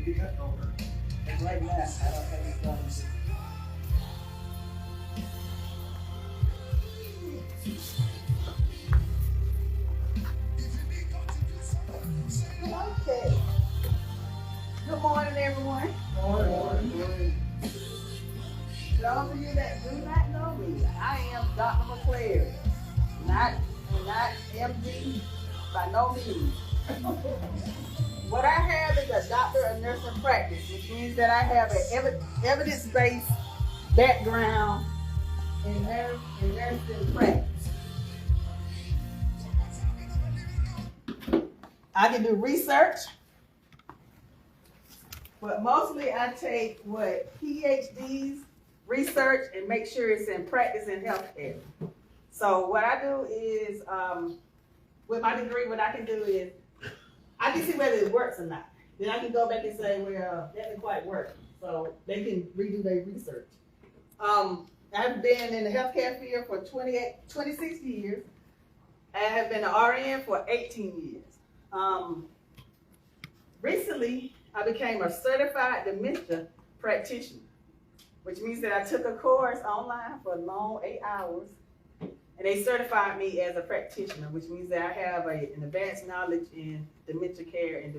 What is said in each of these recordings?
And right now, I don't have any guns. Okay. Good morning, everyone. Morning. Those of you that do not know me, I am Dr. McClary, not MD by no means. What I have is a doctor of nursing practice, which means that I have an evidence-based background in nursing practice. I can do research, but mostly I take what PhDs research and make sure it's in practice in healthcare. So what I do is, with my degree, what I can do is, I can see whether it works or not. Then I can go back and say, well, that didn't quite work. So they can redo their research. I've been in the healthcare field for 26 years. I have been an RN for 18 years. Recently, I became a certified dementia practitioner, which means that I took a course online for a long 8 hours, and they certified me as a practitioner, which means that I have an advanced knowledge in dementia care and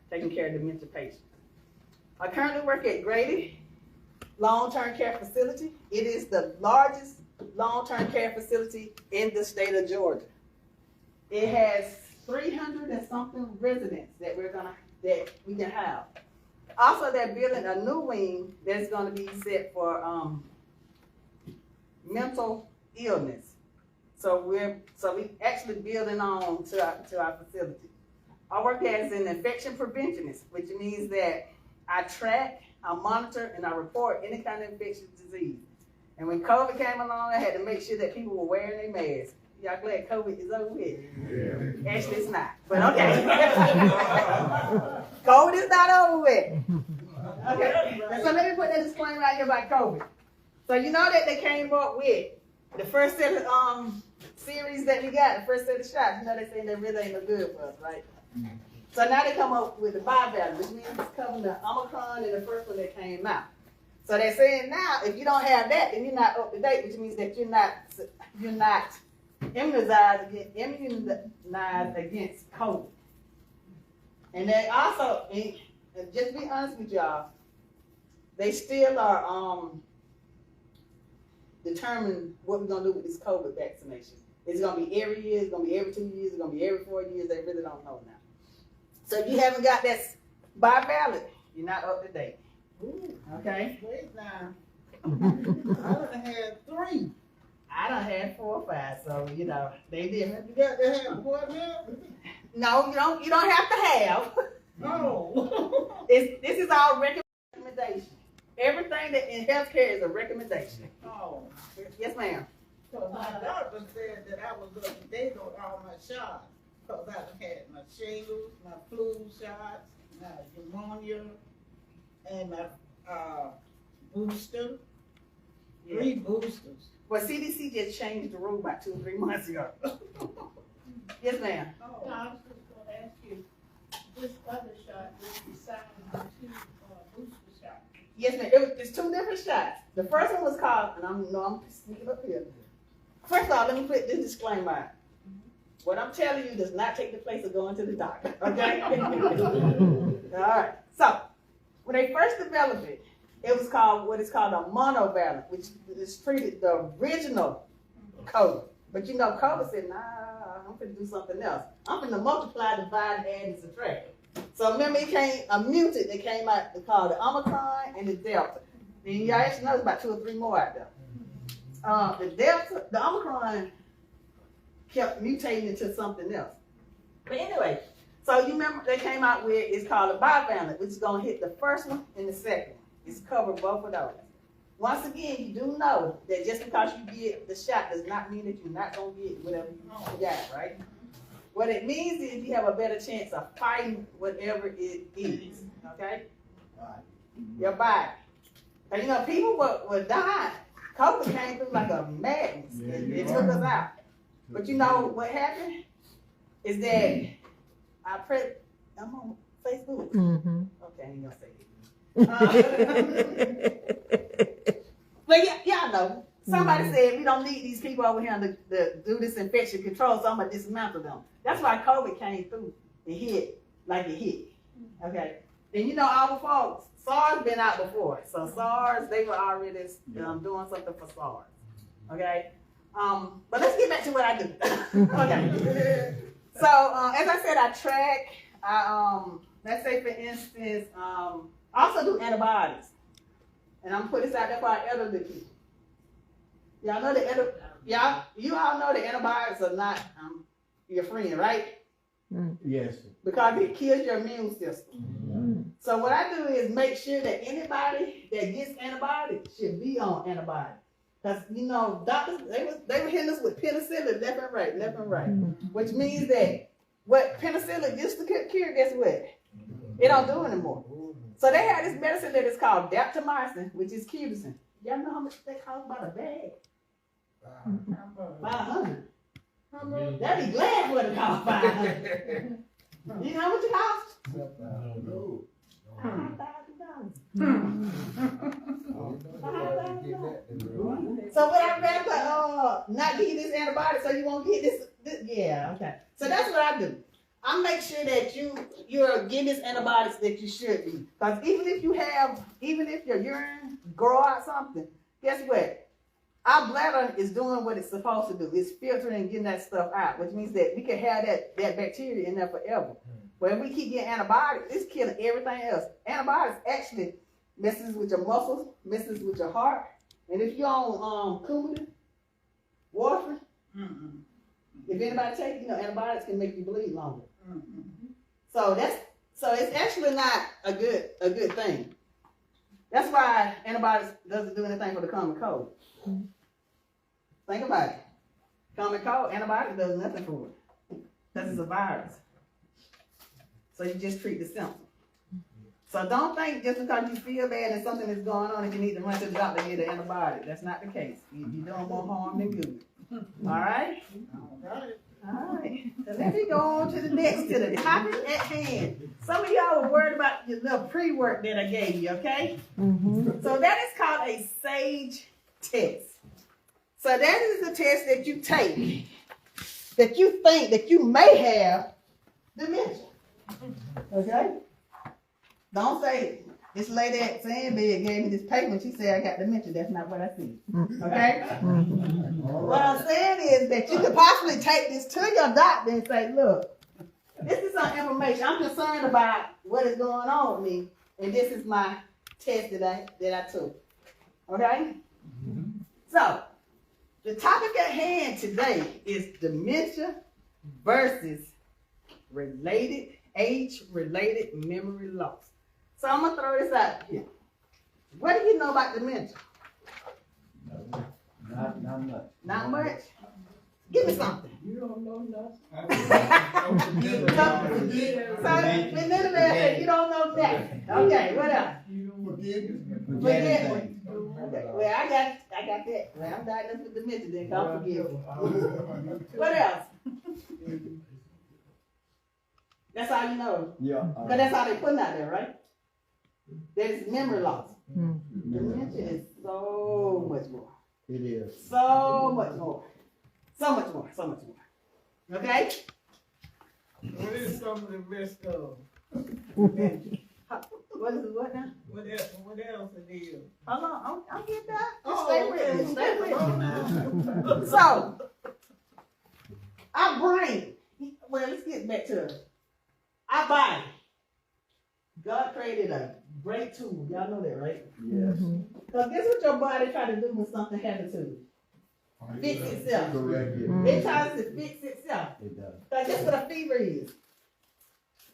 taking care of dementia patients. I currently work at Grady Long-Term Care Facility. It is the largest long-term care facility in the state of Georgia. It has 300 and something residents that we can have. Also, they're building a new wing that's going to be set for mental illness. So we actually building on to our facility. I work as an infection preventionist, which means that I track, I monitor, and I report any kind of infectious disease. And when COVID came along, I had to make sure that people were wearing their masks. Y'all glad COVID is over with? Yeah. Actually, it's not, but okay. COVID is not over with. Okay, so let me put that disclaimer out here about COVID. So you know that they came up with the first set of series that we got, the first set of shots. You know they saying they really ain't no good for us, right? So now they come up with the bivalent, which means it's covering the Omicron and the first one that came out. So they're saying now, if you don't have that, then you're not up to date, which means that you're not immunized against COVID. And they also, and just to be honest with y'all, they still are determining what we're gonna do with this COVID vaccination. It's gonna be every year, it's gonna be every 2 years, it's gonna be every 4 years. They really don't know now. So if you haven't got that bivalent, you're not up to date. Ooh, okay? Wait now. I done had 3. I done had 4 or 5, so you know they different. You got to have what now? No, you don't have to have. No. This is our recommendation. Everything that in healthcare is a recommendation. Oh. Yes, ma'am. Because my doctor said that I was up to date on all my shots. Because I had my shingles, my flu shots, my pneumonia, and my booster. Yeah. 3 boosters. Well, CDC just changed the rule about 2 or 3 months ago. Yes, ma'am. Oh, I was just going to ask you, this other shot was decided on 2 booster shots. Yes, ma'am. It's 2 different shots. The first one was called, and I'm sneaking up here. First of all, let me put this disclaimer out. What I'm telling you does not take the place of going to the doctor, okay? All right. So, when they first developed it, it was called what is called a monovalent, which is treated the original COVID. But you know, COVID said, nah, I'm going to do something else. I'm going to multiply, divide, add, and subtract. So remember, it came a mutant that came out called the Omicron and the Delta. And y'all actually know there's about 2 or 3 more out there. The Omicron kept mutating into something else. But anyway, so you remember they came out with, it's called a bivalent, which is going to hit the first one and the second one. It's covered both of those. Once again, you do know that just because you get the shot does not mean that you're not going to get whatever you got, right? What it means is you have a better chance of fighting whatever it is, okay? Your body. And you know, people were dying. COVID came through like a madness. It took us out. But you know what happened? Is that I'm on Facebook? Mm-hmm. Okay, I ain't gonna say it. But yeah, y'all know. Somebody said we don't need these people over here to do this infection control, so I'm gonna dismantle them. That's why COVID came through and hit like it hit. Okay. And you know, our folks, SARS been out before. So SARS, they were already doing something for SARS. Okay. But let's get back to what I do. Okay. So as I said, I track. Let's say for instance, I also do antibiotics, and I'm putting this out there for our elderly people. Y'all know you all know the antibiotics are not your friend, right? Yes. Because it kills your immune system. So what I do is make sure that anybody that gets antibiotics should be on antibiotics. Because, you know, doctors, they were hitting us with penicillin left and right. Which means that what penicillin used to cure, guess what? It don't do anymore. So they had this medicine that is called daptomycin, which is cubicin. Y'all know how much they cost by the bag? $500. They'd be glad what it cost $500. You know how much it costs? So would I rather not give you this antibiotic so you won't get this? Yeah, okay. So that's what I do. I make sure that you're getting this antibiotics that you should be. Because even if your urine grow out something, guess what? Our bladder is doing what it's supposed to do. It's filtering and getting that stuff out, which means that we can have that bacteria in there forever. But if we keep getting antibiotics, it's killing everything else. Antibiotics actually messes with your muscles, messes with your heart. And if you're on Coumadin, warfarin, if anybody take, you know, antibiotics can make you bleed longer. So it's actually not a good thing. That's why antibiotics doesn't do anything for the common cold. Think about it. Common cold, antibiotics does nothing for it. Because it's a virus. So you just treat the symptom. So don't think just because you feel bad and something is going on that you need to run to the doctor and get an antibiotic. That's not the case. You're doing more harm than good. All right? All right. So let me go on to the topic at hand. Some of y'all were worried about your little pre-work that I gave you, okay? So that is called a SAGE test. So that is a test that you take that you think that you may have dementia. Okay? Don't say, this lady at Sandbed gave me this paper and she said I got dementia. That's not what I said. Okay? What I'm saying is that you could possibly take this to your doctor and say, look, this is some information. I'm concerned about what is going on with me, and this is my test that I took. Okay? So, the topic at hand today is dementia versus age-related memory loss. So I'm gonna throw this out here. What do you know about dementia? Not much. Not much? Give me something. You don't know nothing. So, when little man said you don't know nothing. Okay, what else? You don't Forget. Okay, well, I got that. Well, I'm diagnosed with dementia, then God forgive me. What else? That's all you know. Yeah. Because that's how they putting out there, right? That is memory loss. Dementia is so much more. It is. So much more. So much more. So much more. Okay? What is some of the risk of? What is it? What now? What else it is? Hold on. I'll get that. Oh, Stay okay. with me. Stay with me. So, our brain. Well, let's get back to it. Our body. God created a great tool. Y'all know that, right? Yes. Because guess what your body try to do when something happens to you? Fix itself. Correct. It tries to fix itself. It does. Because guess what a fever is?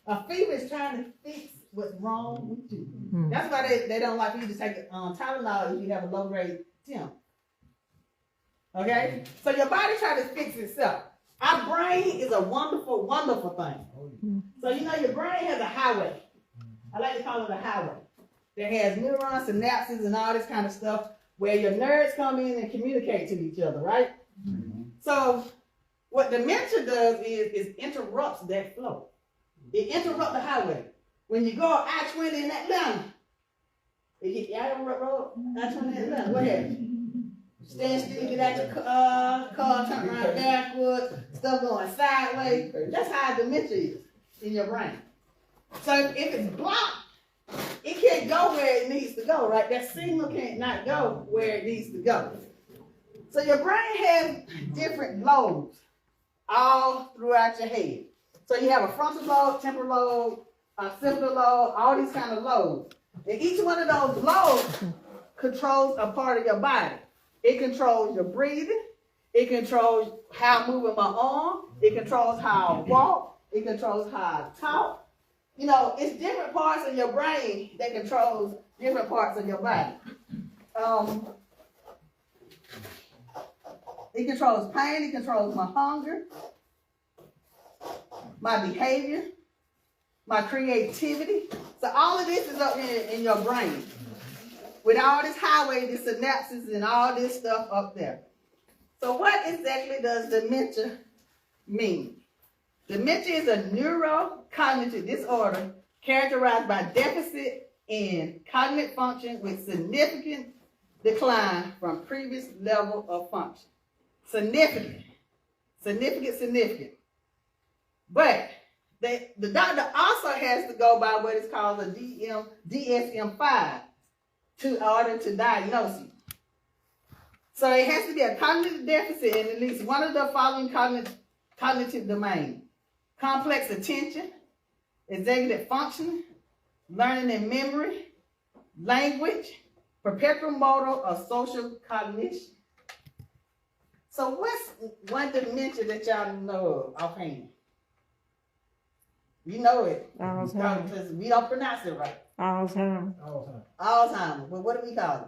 A fever is trying to fix what's wrong with you. That's why they don't like you to take Tylenol if you have a low grade temp. Okay? So your body tries to fix itself. Our brain is a wonderful, wonderful thing. So you know your brain has a highway. I like to call it a highway. That has neurons, synapses, and all this kind of stuff where your nerves come in and communicate to each other, right? So what dementia does is interrupts that flow. It interrupts the highway, When you go I-20 in Atlanta, y'all ever roll I-20 in Atlanta? Go ahead. Stand still, get out your car, turn around backwards, stuff going sideways. That's how dementia is in your brain. So if it's blocked, it can't go where it needs to go, right? That signal can't not go where it needs to go. So your brain has different lobes all throughout your head. So you have a frontal lobe, temporal lobe, occipital lobe, all these kind of lobes. And each one of those lobes controls a part of your body. It controls your breathing. It controls how I'm moving my arm. It controls how I walk. It controls how I talk. You know, it's different parts of your brain that controls different parts of your body. It controls pain. It controls my hunger, my behavior, my creativity. So all of this is up in your brain. With all this highway, the synapses, and all this stuff up there. So what exactly does dementia mean? Dementia is a neurocognitive disorder characterized by deficit in cognitive function with significant decline from previous level of function. Significant. But the doctor also has to go by what is called a DSM-5 in order to diagnose it. So it has to be a cognitive deficit in at least one of the following cognitive domains: complex attention, executive functioning, learning and memory, language, perpetual motor, or social cognition. So what's one dementia that y'all know of offhand? You know it. Alzheimer's. Because we don't pronounce it right. Alzheimer's. Alzheimer's. Well, what do we call it?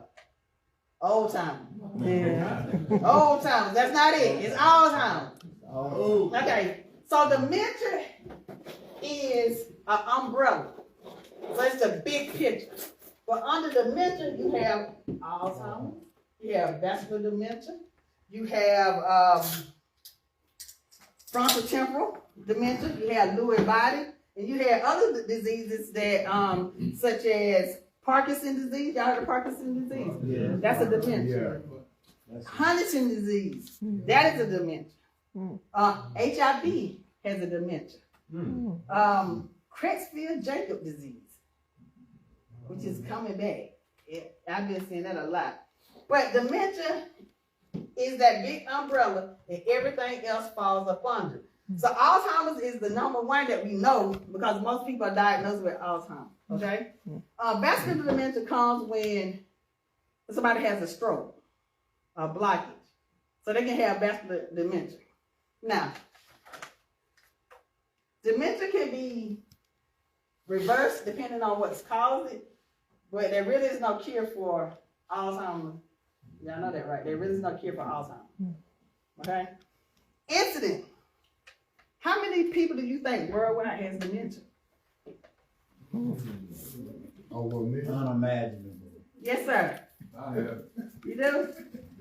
Old time. Yeah. Old time. That's not it. It's Alzheimer's. Oh. Okay. So dementia is an umbrella. So it's the big picture. But under dementia, you have Alzheimer's. You have vascular dementia. You have frontotemporal dementia. You have Lewy body. And you have other diseases that, such as Parkinson's disease. Y'all heard of Parkinson's disease? Yeah. That's a dementia. Huntington's disease. That is a dementia. HIV has a dementia. Creutzfeldt-Jakob disease, which is coming back. I've been seeing that a lot. But dementia is that big umbrella and everything else falls up under. So Alzheimer's is the number one that we know because most people are diagnosed with Alzheimer's, okay? Vascular dementia comes when somebody has a stroke, a blockage. So they can have vascular dementia. Now, dementia can be reversed depending on what's caused it, but there really is no cure for Alzheimer's. Y'all know that, right? There really is no cure for Alzheimer's, okay? Incident. How many people do you think worldwide has dementia? Over me. Unimaginable. Yes, sir. I have. You do?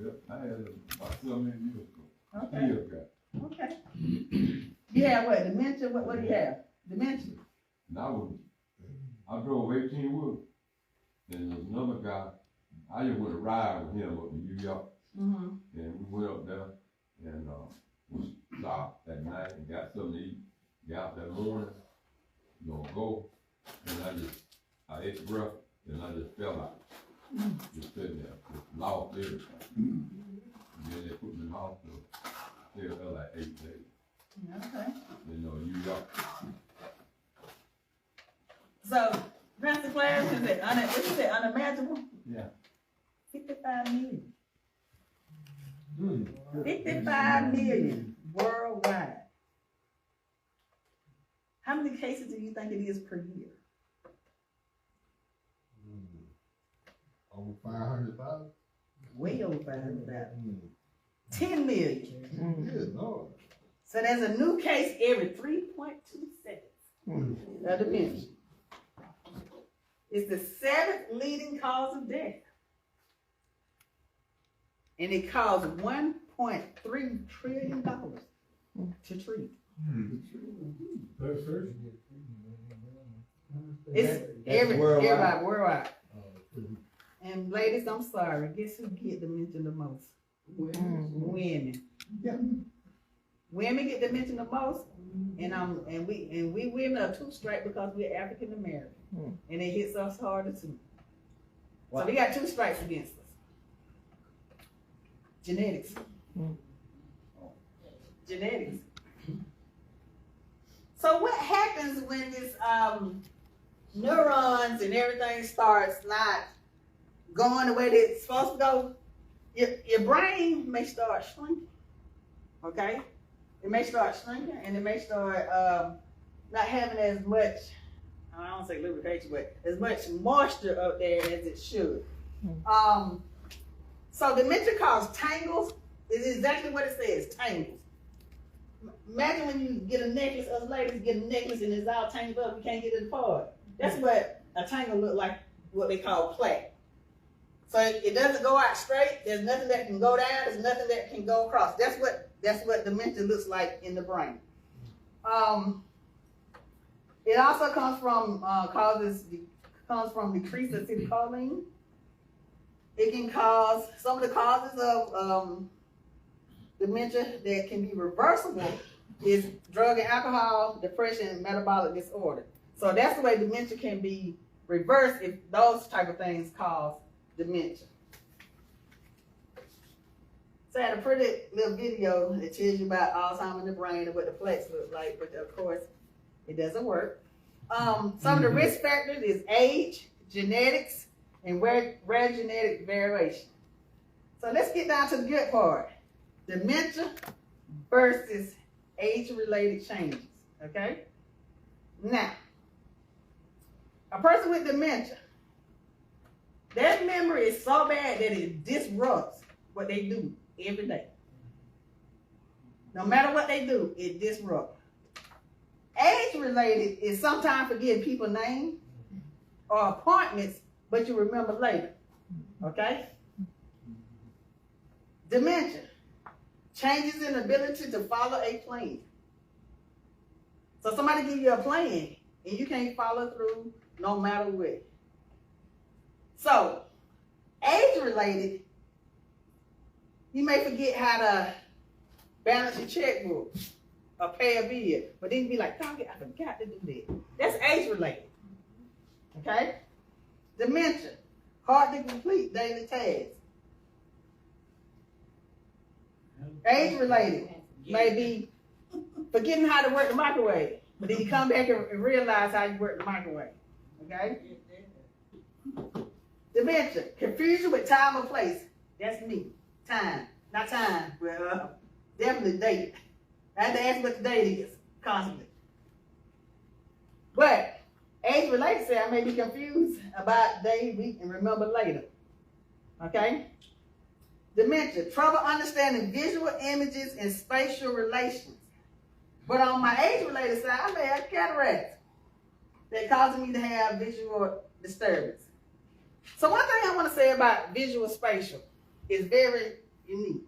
Yep, I had it about 7 years ago. Okay. Still got. Okay. You have what? Dementia? What do you have? Dementia. And I drove 18 wheels. And there's another guy, I just went a ride with him up in New York. Mm-hmm. And we went up there and we stopped at night and got something to eat. Got out that morning, go. And I ate breath and I just fell out. Just sitting there, just lost everything. And then they put me in the hospital. Still felt like 8 days. Okay. New York. So, Pastor Claire, is it what you say, unimaginable? Yeah. 55 million. 55 million worldwide. How many cases do you think it is per year? Over 500,000? Way over 500,000. 10 million. Good Lord. So there's a new case every 3.2 seconds of dementia. It's the 7th leading cause of death. And it costs $1.3 trillion to treat. It's That's worldwide. everybody worldwide. Mhm. And ladies, I'm sorry. Guess who get dementia the most? Women. Yeah. Women get dementia the most, and we women are too straight because we're African American, and it hits us harder too. So we got 2 strikes against us. Genetics. Genetics. So what happens when this neurons and everything starts not going the way that it's supposed to go? Your brain may start shrinking. Okay? It may start shrinking, and it may start not having as much, I don't say lubrication, but as much moisture up there as it should. So dementia causes tangles. It's exactly what it says, tangles. Imagine when you get a necklace, us ladies get a necklace and it's all tangled up, we can't get it apart. That's what a tangle look like, what they call plaque. So it doesn't go out straight, there's nothing that can go down, there's nothing that can go across. That's what dementia looks like in the brain. It also comes from decreased acetylcholine. It can cause, some of the causes of dementia that can be reversible is drug and alcohol, depression, and metabolic disorder. So that's the way dementia can be reversed if those type of things cause dementia. So I had a pretty little video that tells you about Alzheimer's in the brain and what the plaques look like, but of course it doesn't work. Some of the risk factors is age, genetics, and rare genetic variation. So let's get down to the good part. Dementia versus age-related changes, okay? Now, a person with dementia, their memory is so bad that it disrupts what they do every day. No matter what they do, it disrupts. Age-related is sometimes forgetting people's names or appointments, but you remember later, okay? Dementia, changes in ability to follow a plan. So somebody give you a plan and you can't follow through no matter what. So, age-related, you may forget how to balance your checkbook or pay a bill, but then you be like, dog, I forgot to do that. That's age-related, okay? Dementia, hard to complete daily tasks. Age-related may be forgetting how to work the microwave, but then you come back and realize how you work the microwave, okay? Dementia, confusion with time or place. That's me. Time, not time. Well, definitely date. I have to ask what the date is constantly. But age-related say I may be confused about day, week, and remember later. Okay? Dementia, trouble understanding visual images and spatial relations. But on my age-related side, I may have cataracts that causes me to have visual disturbance. So one thing I want to say about visual spatial is very unique.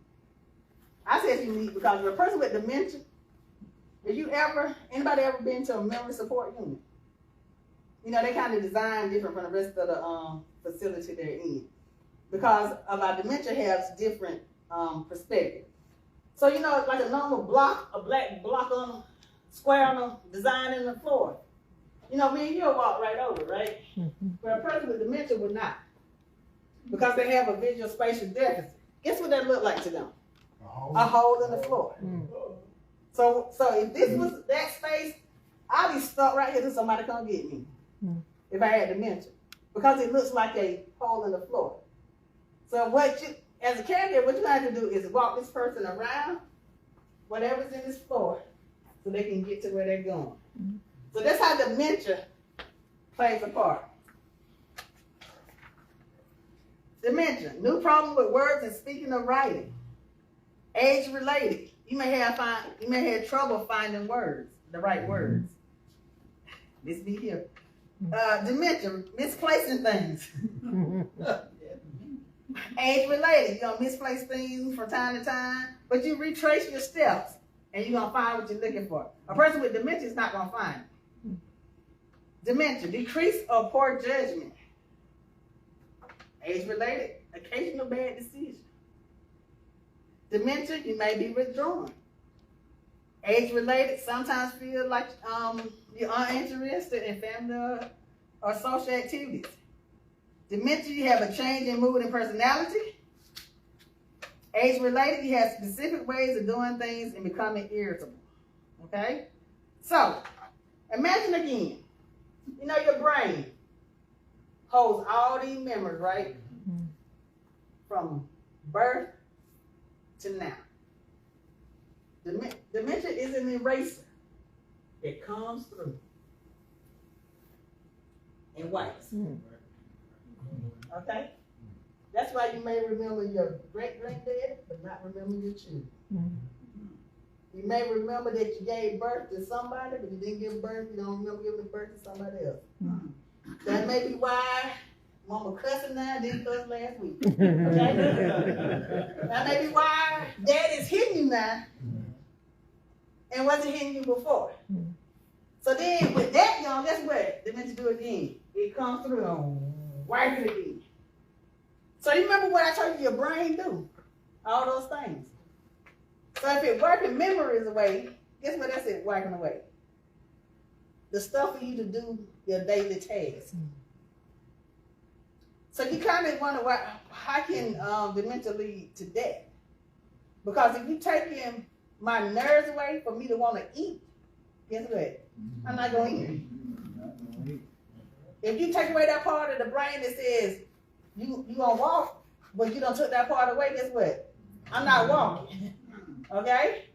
I say it's unique because for a person with dementia, anybody ever been to a memory support unit? You know, they kind of design different from the rest of the facility they're in. Because of our dementia has different perspective. So, you know, like a normal block, a black block on a square on a design in the floor. You know, me and you'll walk right over, right? But a person with dementia would not. Because they have a visual spatial deficit. Guess what that looked like to them? A hole in the floor. So if this was that space, I'd be stuck right here till somebody come get me. If I had dementia. Because it looks like a hole in the floor. So as a caregiver, what you have to do is walk this person around whatever's in this floor so they can get to where they're going. So that's how dementia plays a part. Dementia, new problem with words and speaking or writing. Age related, you may have trouble finding words, the right words. This be here. Dementia, misplacing things. Age related, you're gonna misplace things from time to time, but you retrace your steps and you're gonna find what you're looking for. A person with dementia is not gonna find it. Dementia, decrease or poor judgment. Age-related, occasional bad decision. Dementia, you may be withdrawn. Age-related, sometimes feel like you're uninterested in family or social activities. Dementia, you have a change in mood and personality. Age-related, you have specific ways of doing things and becoming irritable. Okay? So, imagine again, you know your brain holds all these memories, right? From birth to now. Dementia is an eraser that comes through and wipes. Okay? That's why you may remember your great-granddad, but not remember your children. You may remember that you gave birth to somebody, but you didn't give birth. You don't remember giving birth to somebody else. That may be why Mama cussing now, didn't cuss last week. Okay? That may be why Dad is hitting you now and wasn't hitting you before. So then with that, y'all, guess what? Dementia do again. It comes through and wipe it again. So you remember what I told you your brain do? All those things. So if it wiping memories away, guess what that's it wiping away? The stuff for you to do your daily tasks. So you kind of wonder how can dementia lead to death? Because if you taking my nerves away for me to want to eat, guess what? I'm not going to eat. If you take away that part of the brain that says you gonna walk, but you don't took that part away, guess what? I'm not walking. Okay?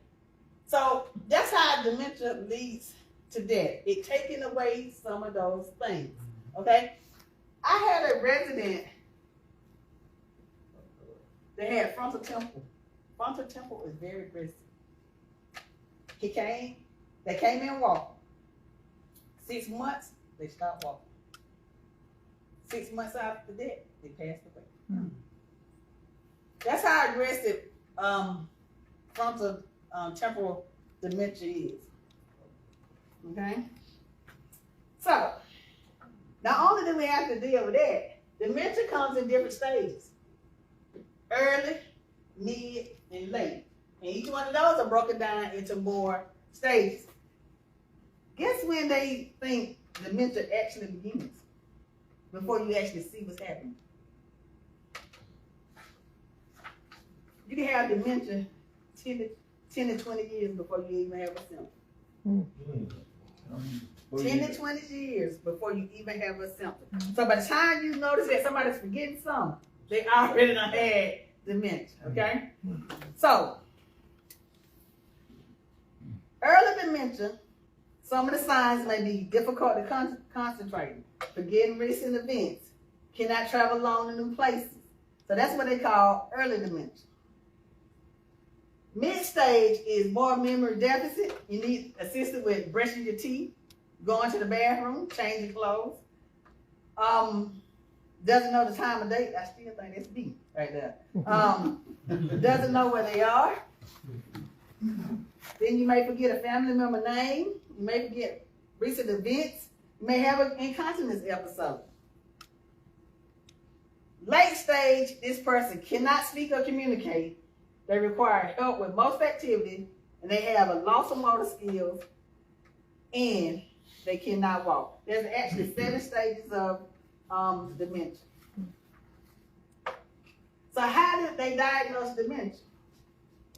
So that's how dementia leads to death. It taking away some of those things. Okay? I had a resident that had frontal temple. Frontal temple is very aggressive. They came in walking. 6 months, they stopped walking. 6 months after that, they passed away. That's how aggressive frontal temporal dementia is. Okay? So, not only do we have to deal with that, dementia comes in different stages. Early, mid, and late. And each one of those are broken down into more stages. Guess when they think dementia actually begins? Before you actually see what's happening. You can have dementia 10 to 20 years before you even have a symptom. 10 to 20 years before you even have a symptom. So by the time you notice that somebody's forgetting something, they already done had dementia, okay? So, early dementia, some of the signs may be difficult to concentrate, forgetting recent events, cannot travel alone to new places. So that's what they call early dementia. Mid-stage is more memory deficit. You need assistance with brushing your teeth, going to the bathroom, changing clothes. Doesn't know the time of day. I still think that's B right there. Doesn't know where they are. Then you may forget a family member name. You may forget recent events. You may have an incontinence episode. Late stage, this person cannot speak or communicate. They require help with most activities, and they have a loss of motor skills, and they cannot walk. There's actually 7 stages of dementia. So how did they diagnose dementia?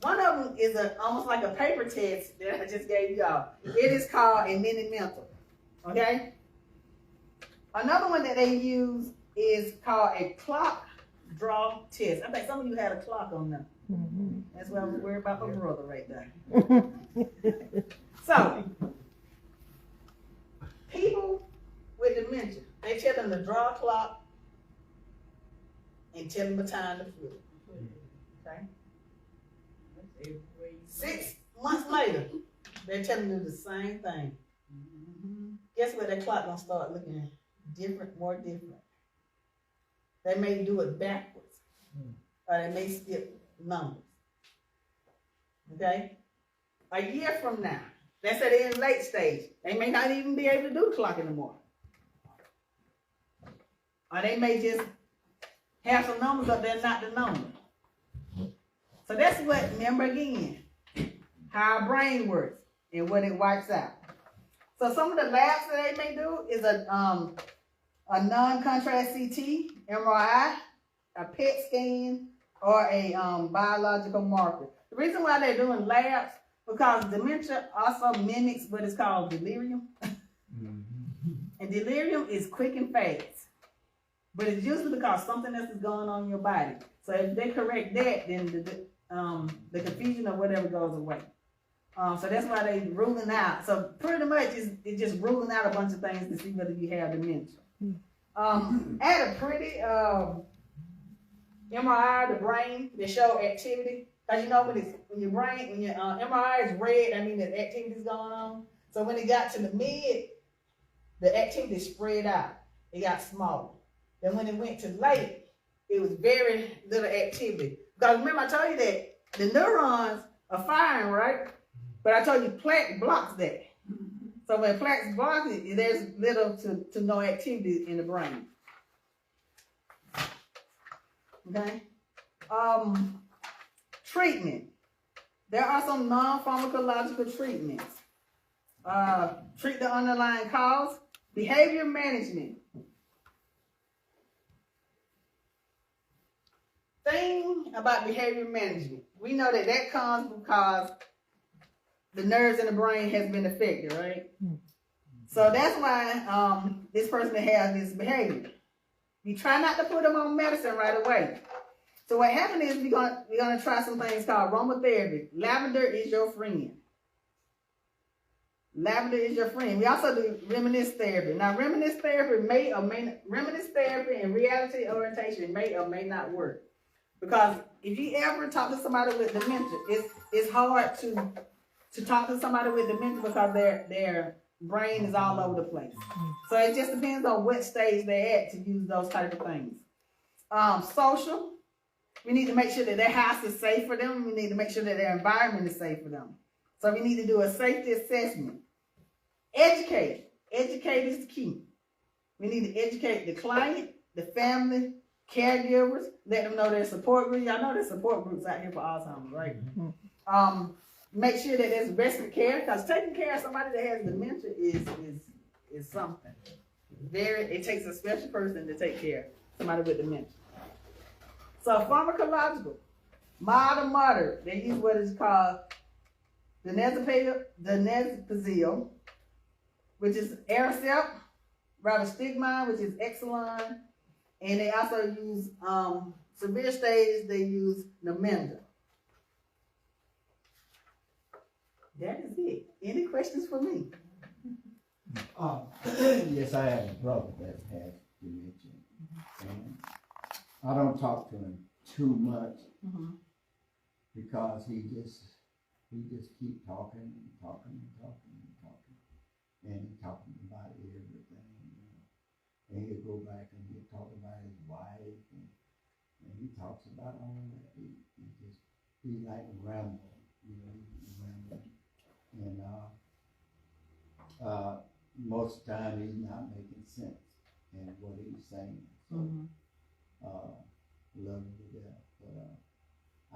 One of them is almost like a paper test that I just gave y'all. It is called a mini mental. Okay? Another one that they use is called a clock draw test. I think some of you had a clock on them. That's why I was worried about my brother right there. So, people with dementia, they tell them to draw a clock and tell them the time to flip. Okay? 6 months later, they're telling them the same thing. Guess what? That clock gonna start looking different, more different. They may do it backwards, or they may skip numbers. Okay? A year from now, let's say they're in late stage, they may not even be able to do the clock anymore. or they may just have some numbers up there, not the number. So that's what, remember again, how our brain works and what it wipes out. So some of the labs that they may do is a non-contrast CT, MRI, a PET scan, or a biological marker. The reason why they're doing labs, because dementia also mimics what is called delirium. And delirium is quick and fast. But it's usually because something else is going on in your body. So if they correct that, then the confusion or whatever goes away. So that's why they ruling out. So pretty much it's just ruling out a bunch of things to see whether you have dementia. Add a pretty MRI of the brain that show activity. Cause you know when your MRI is red, I mean that activity is going on. So when it got to the mid, the activity spread out. It got smaller. Then when it went to late, it was very little activity. Because remember I told you that the neurons are firing, right? But I told you plaque blocks that. So when plaques block it, there's little to no activity in the brain. Okay? Treatment. There are some non-pharmacological treatments. Treat the underlying cause. Behavior management. Thing about behavior management. We know that comes because the nerves in the brain has been affected, right? So that's why this person has this behavior. You try not to put them on medicine right away. So what happened is we're gonna try some things called aromatherapy. Lavender is your friend. Lavender is your friend. We also do reminiscence therapy. Now reminiscence therapy reminiscence therapy and reality orientation may or may not work. Because if you ever talk to somebody with dementia, it's hard to talk to somebody with dementia because their brain is all over the place. So it just depends on what stage they're at to use those type of things. Social, we need to make sure that their house is safe for them. We need to make sure that their environment is safe for them. So we need to do a safety assessment. Educate. Educate is the key. We need to educate the client, the family, caregivers, let them know there's support groups. Y'all know there's support groups out here for Alzheimer's, right? Make sure that there's respite care, because taking care of somebody that has dementia is something. It takes a special person to take care of somebody with dementia. So pharmacological, mild or moderate, they use what is called donepezil, which is Aricept, ribostigmine, which is Exelon, and they also use severe stages. They use Namenda. That is it. Any questions for me? Yes, I have a brother that has dementia. And I don't talk to him too much because he just keep talking and talking and talking and talking. And he talking about everything. And he'll go back and he'll talk about his wife and he talks about all that. He's like a ramble, he's rambling. And most of the time he's not making sense in what he's saying. So love him to death. But I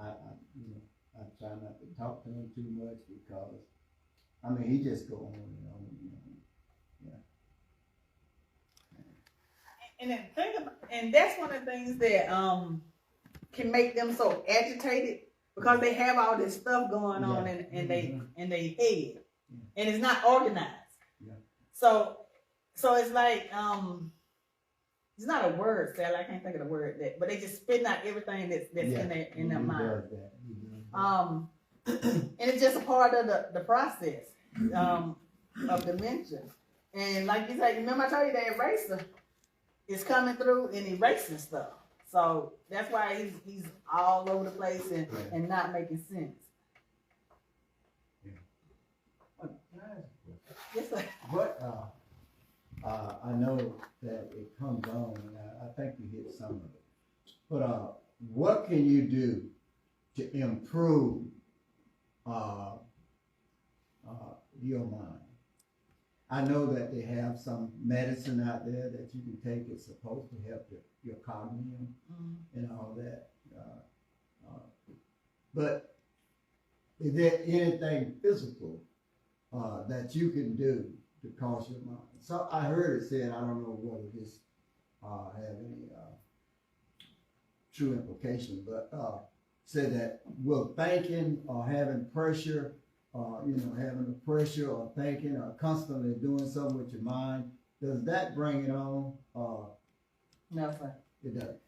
try not to talk to him too much because he just go on and on. And that's one of the things that can make them so agitated because they have all this stuff going on in their head, and it's not organized. Yeah. So it's like it's not a word, Sally. I can't think of the word but they just spitting out everything that's in their mind. And it's just a part of the process of dementia. And like you said, remember I told you that eraser is coming through and erasing stuff. So that's why he's all over the place and not making sense. Yes, sir. What I know that it comes on, and I think you hit some of it. But what can you do to improve your mind? I know that they have some medicine out there that you can take. It's supposed to help your cognitive and all that. But is there anything physical that you can do to cause your mind? So I heard it said, I don't know whether this have any true implication, but said that will thinking or having pressure, having the pressure or thinking or constantly doing something with your mind, does that bring it on? No, sir. It does.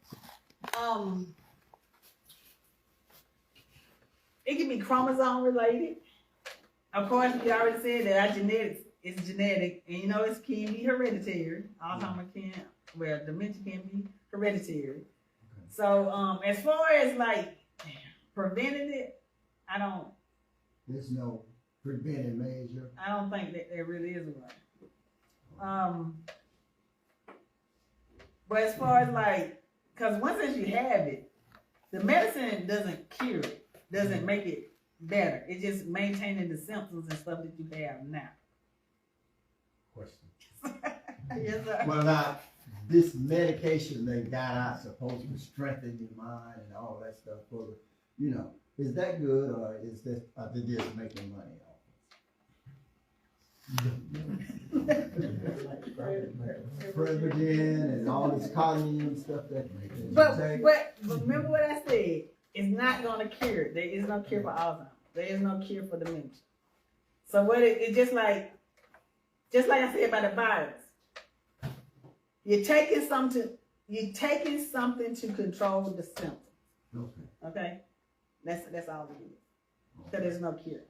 It can be chromosome related. Of course, we already said that our genetics is genetic, and it can be hereditary. Alzheimer's dementia can be hereditary. Okay. So, as far as like preventing it, There's no preventive measure. I don't think that there really is one. But as far as like, because once you have it, the medicine doesn't cure it, doesn't make it better. It's just maintaining the symptoms and stuff that you have now. Question. Yes, sir. Well, now, this medication they got out supposed to strengthen your mind and all that stuff for the, is that good or is this, are they just making money off it? President and all this cognitive stuff that But remember what I said. It's not going to cure it. There is no cure for Alzheimer's. There is no cure for dementia. So what it's just like I said about the virus. You're taking something to control the symptoms. Okay. Okay? That's all it is. Because there's no cure.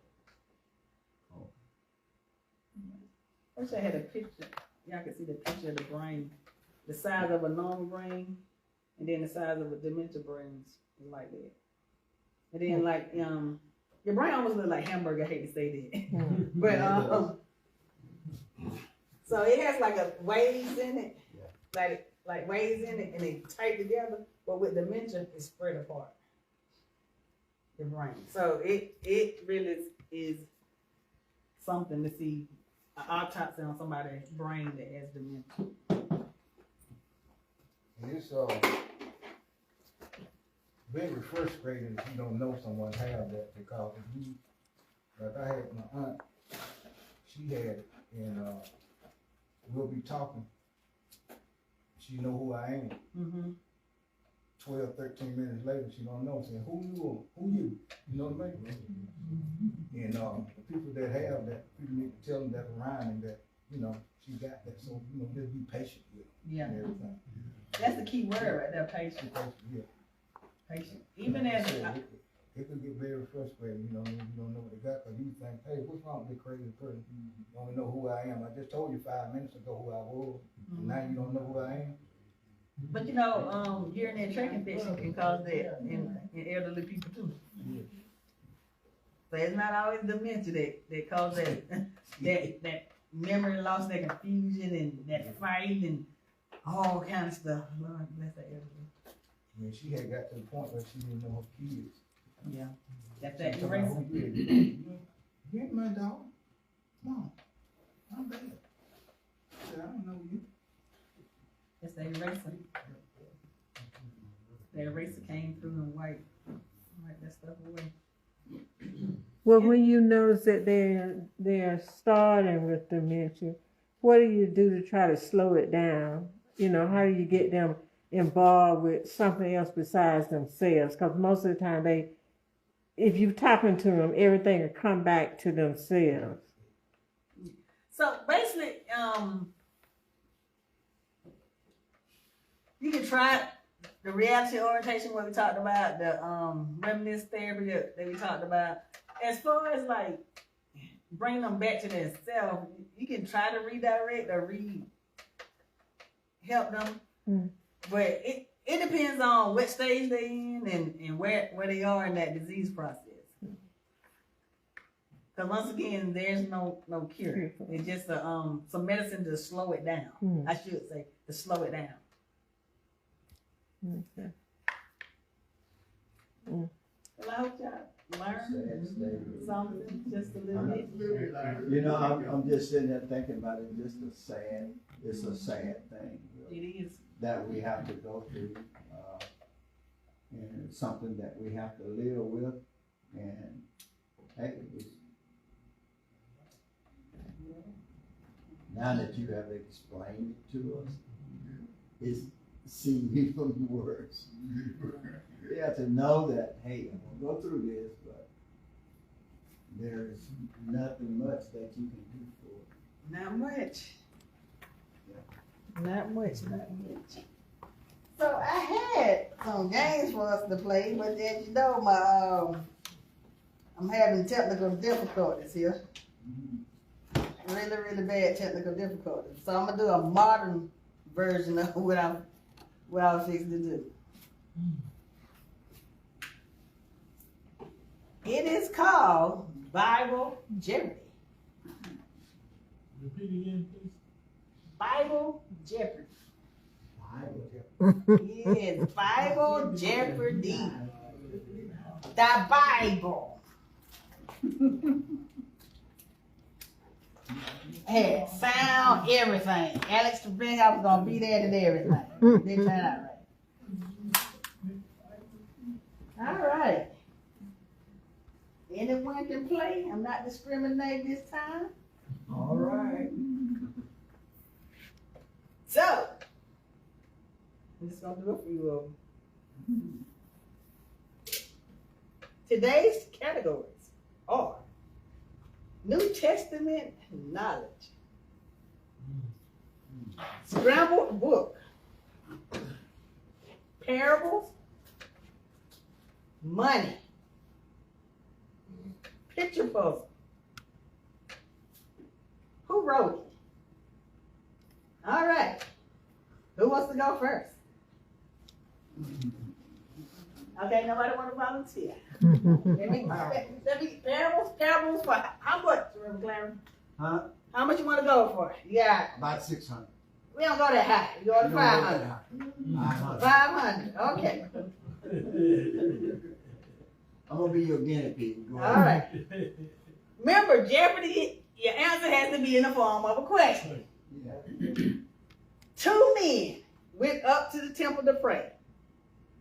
I wish I had a picture. Y'all can see the picture of the brain. The size of a normal brain, and then the size of a dementia brain is like that. And then like your brain almost looks like hamburger. I hate to say that. But so it has like a waves in it. Like waves in it and they tight together, but with dementia it's spread apart. The brain. So it really is something to see an autopsy on somebody's brain that has dementia. It's very frustrating if you don't know someone have that, because if you, like I had my aunt, she had it, and we'll be talking. She know who I am. Mm-hmm. 12, 13 minutes later, she don't know. Saying, who you? You know what I mean? And the people that have that, people need to tell them that around and that, she got that. So, just be patient with them. Yeah. And everything. That's the key word right there, patient. Yeah. Patient. Even as It can get very frustrating, when you don't know what they got, because you think, hey, what's wrong with this crazy person? You don't know who I am. I just told you 5 minutes ago who I was, and now you don't know who I am. But urinary tract infection can cause that in elderly people too. Yeah. So it's not always dementia that causes that memory loss, that confusion, and that fight, and all kind of stuff. Lord bless that elderly. I mean, she had got to the point where she didn't know her kids. Yeah, that's She that told me, eraser. "Who you is?" You ain't my dog. Come on. I'm bad. I said, I don't know you. That's that eraser. That eraser came through and wiped that stuff away. Well, when you notice that they're starting with dementia, what do you do to try to slow it down? How do you get them involved with something else besides themselves? Because most of the time if you're talking to them, everything will come back to themselves. So basically, you can try the reality orientation, what we talked about, the reminiscence therapy that we talked about. As far as like bringing them back to themselves, you can try to redirect or help them. Mm. But it depends on what stage they're in and where they are in that disease process. Because once again, there's no cure. It's just some medicine to slow it down. I should say, to slow it down. Okay. Well, I hope y'all learn Sad state. something, just a little bit? You know, I'm just sitting there thinking about it, it's a sad thing, It really, is. that we have to go through, and it's something that we have to live with, and, hey, now that you have explained it to us, it's seems even worse. You have to know that, hey, I'm gonna go through this, but there's nothing much that you can do for it. Not much. Not much, not much. So I had some games for us to play, but as you know, I'm having technical difficulties here. Really, really bad technical difficulties. So I'm gonna do a modern version of what I was fixing to do. It is called Bible Jeopardy. Repeat again, please. Bible Jeopardy. Bible. Yes, Bible Jeopardy. The Bible. Hey, sound, everything. Alex to bring up was gonna be there and everything. They turned out right. All right. Anyone can play. I'm not discriminating this time. All right. So, I'm just gonna do a few of them. Today's categories are New Testament knowledge, scrambled book, parables, money, picture puzzle. Who wrote it? All right. Who wants to go first? Okay, nobody want to volunteer. Let me parables for how much, Reverend Clarence? Huh? How much you want to go for? Yeah, About 600. we don't go that high. We go to 500. 500. 500. Okay. I'm gonna be your guinea pig. Go All ahead. right. Remember, Jeopardy. Your answer has to be in the form of a question. Yeah. 2 men went up to the temple to pray.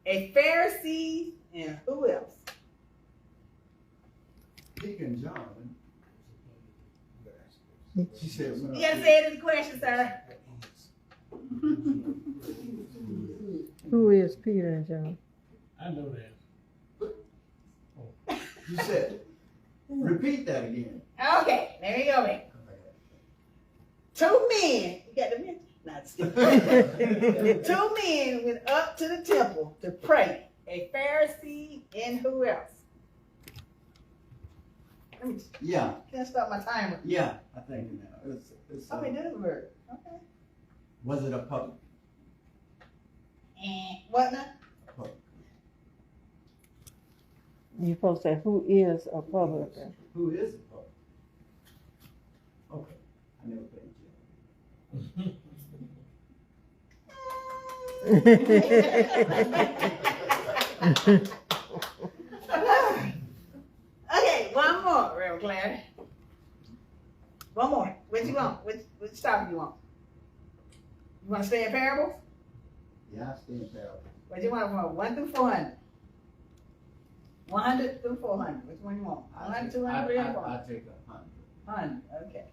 A Pharisee and who else? Deacon John. She said, You gotta say it in the question, sir. Who is Peter and John? I know that. you said, repeat that again. Okay, there you go, man. 2 men. You got the men? Not still. 2 men went up to the temple to pray. A Pharisee and who else? Let me Yeah, can't start my timer. yeah, I think now. It's Okay, do the word. Okay. was it a public? And what now? Public. You're supposed to say who is a publican. Who is a public? Okay, I never paid you. Okay, one more, Reverend Clarence. One more. What you want? Which topic you want? You want to stay in parables? Yeah, I stand parable. What you want from 1 through 400? 100 through 400. Which one you want? 100, 200, 300, 400? I take 100. 100. Okay.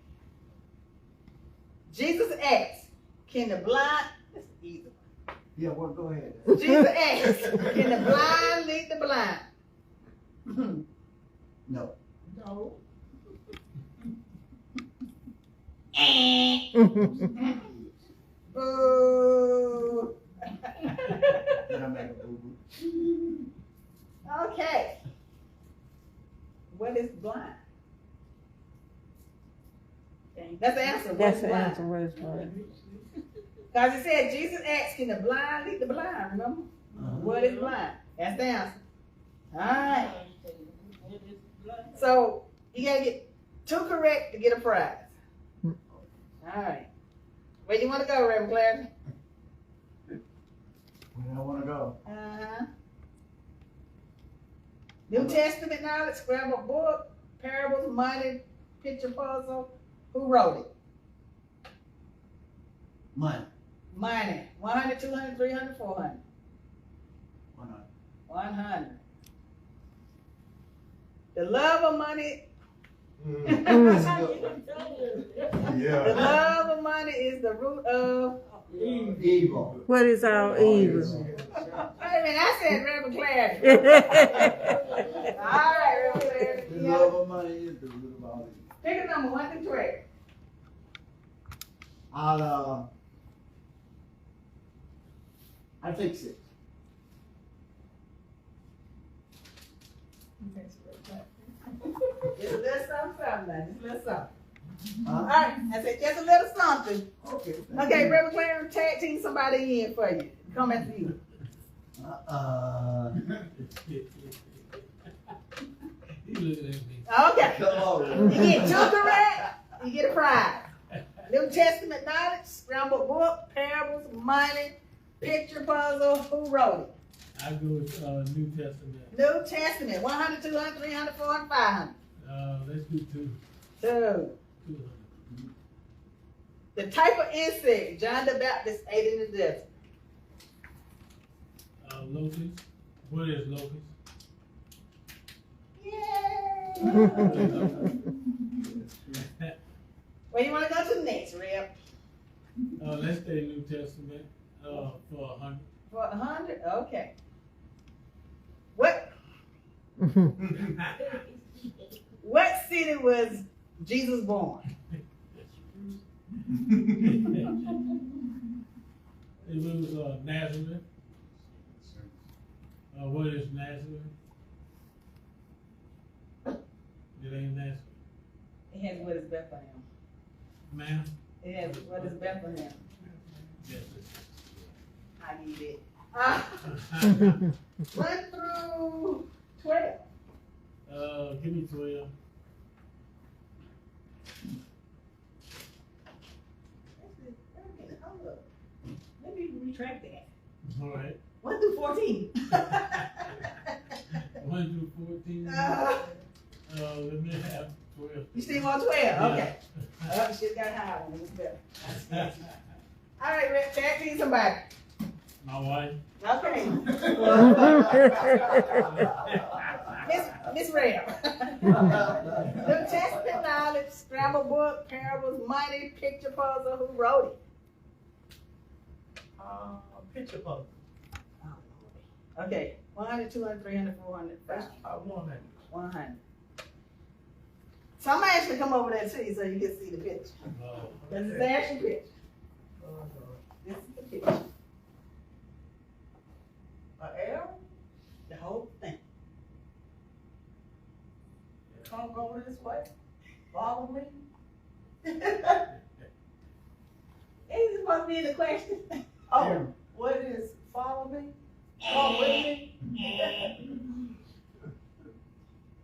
Jesus asked, "Can the blind?" That's an easy one. Yeah, well, go ahead. Jesus asked, "Can the blind lead the blind?" No. No. Boo. Did I make a boo-boo? Okay. What is blind? Okay, that's the answer. That's What's the blind? answer. What is blind? Because it said Jesus asked, "Can the blind lead the blind?" Remember? What is blind? That's the answer. All right. So you gotta get 2 correct to get a prize. All right. Where do you want to go, Reverend Clarence? Where do I want to go? Uh-huh. New Testament knowledge, scrambled book, parables, money, picture puzzle. Who wrote it? Money. Money. 100, 200, 300, 400. 100. 100. The love of money. The love of money is the root of Evil. What is all evil? Wait a minute, I said Reverend Clarity. All right, Reverend Clarity. The Yeah. love of money is the root of all evil. Pick a number, 1 through 12. I'll take 6. Just a little something now. Just a little something. Huh? All right, I said just a little something. Okay. Okay, Reverend Clarence, tag team somebody in for you. Come after you. He looking at me. Okay. Come on. You get 2 correct, you get a prize. New Testament knowledge, scrambled book, parables, money, picture puzzle. Who wrote it? I go with New Testament. New Testament, 100, 200, 300, 400, 500. Let's do 2. 2. 200. The type of insect John the Baptist ate in the desert. Locust. What is locust? Yay! Where you want to go to next, Reb? Let's stay New Testament for 100. For 100? Okay. What city was Jesus born? It was Nazareth. What is Nazareth? It ain't Nazareth. It has what is Bethlehem. Ma'am? It has what is Bethlehem. Yes, I need it. 1 through 12. give me 12. Hold up. Let me retract that. All right. 1 through 14. 1 through 14. Let me have 12. You still want 12? Okay. Oh, shit got high one. It's better. All right, Rick, tag team somebody. My wife. Okay. Miss Ram. New Testament knowledge, scramble book, parables, money, picture puzzle. Who wrote it? Picture puzzle. Okay. 100, 200, 300, 400, 500. 100. So I'm actually come over there to you so you can see the picture. This is the actual picture. This is the picture. L? The whole thing. Come go this way. Follow me. Is this supposed to be the question? Oh, what is follow me? Come with me.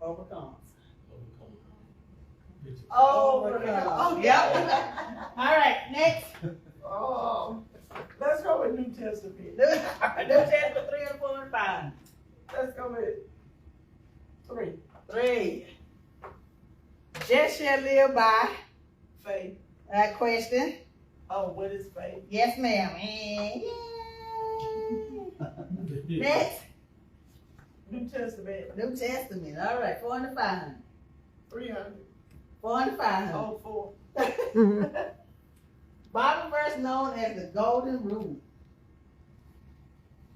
Overcomes. Overcome. Oh, yep. All right, next. Oh, let's go with New Testament. New Testament 3 and 4 and 5. Let's go with 3. 3. Just shall live by. Faith. Question. Oh, what is faith? Yes, ma'am. Yay. Next. New Testament. New Testament. All right, 4 and 500. 300. 4 and 500. Oh, 4. Bible verse known as the Golden Rule.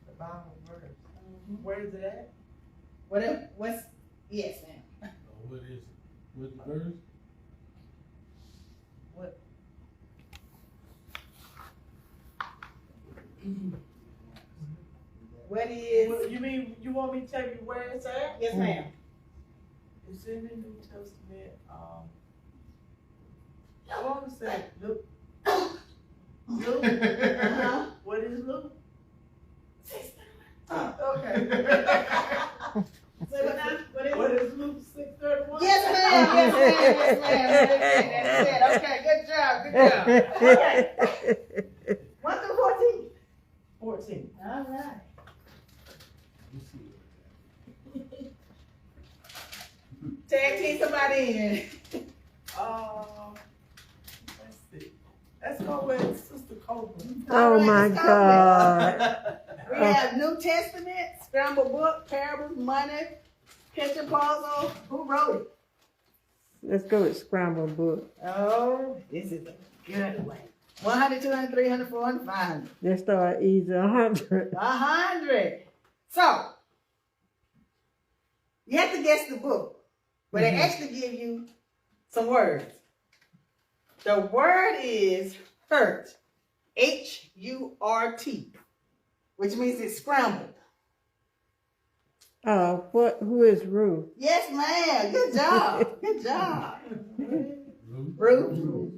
The Bible verse. Where is it at? What's, yes, ma'am. What is it? What's the verse? What? What is, You mean you want me to tell you where it's at? yes, ma'am. It's in the New Testament. I want to say Luke. Luke. Uh-huh. What is Luke? Say Okay. what now? What is Luke 6:31? Yes, ma'am. Yes, ma'am. Yes, ma'am. That's it. Okay, good job. Good job. Okay. 1 through 14. 14. All right. Let's see. Tag team somebody in. Let's see. Let's go with Sister Copeland. Oh All right, my let's go. God. We have New Testament, Scramble Book, Parables, Money, Picture Puzzle. Who wrote it? Let's go with Scramble Book. Oh, this is a good one. 100, 200, 300, 400, 500. Let's start easy. 100. 100. So, you have to guess the book, but they actually give you some words. The word is hurt. H-U-R-T, which means it's scrambled. Who is Ruth? Yes, ma'am. Good job. Good job. Ruth.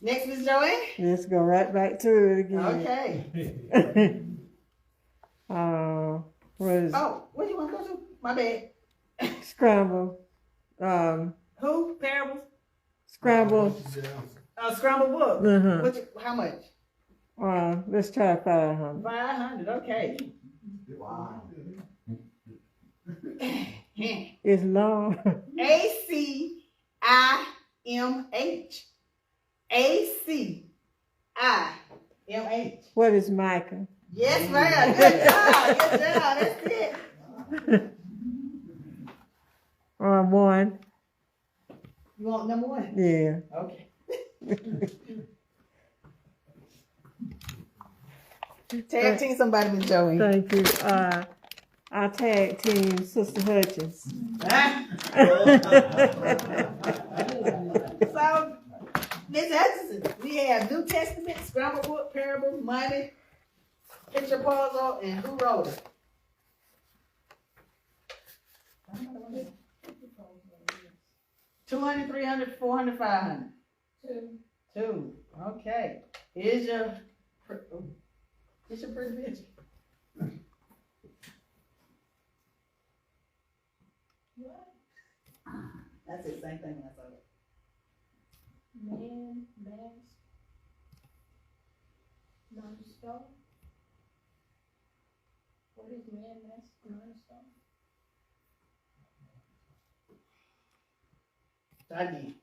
Next, Miss Joanne. Let's go right back to it again. Okay. What is Oh, what do you want to go to? My bad. Scramble? Who? Parables? Scramble. Scramble book. Uh-huh. How much? Let's try 500. 500. Okay. Wow. It's long. A-C-I-M-H. A-C-I-M-H. What is Micah? Yes, ma'am. Good job. Good job. That's it. 1. You want number 1? Yeah. Okay. Tag team somebody with Joey. Thank you. Our tag team, Sister Hutchins. So, Miss Hutchinson, we have New Testament, Scramble Book, Parables, Money, Picture Puzzle, and who wrote it? 200, 300, 400, 500. 2. Okay. Here's your pretty picture. That's the same thing when I saw it. Man, mask, non-stop. What is man, mask, non-stop? Try again.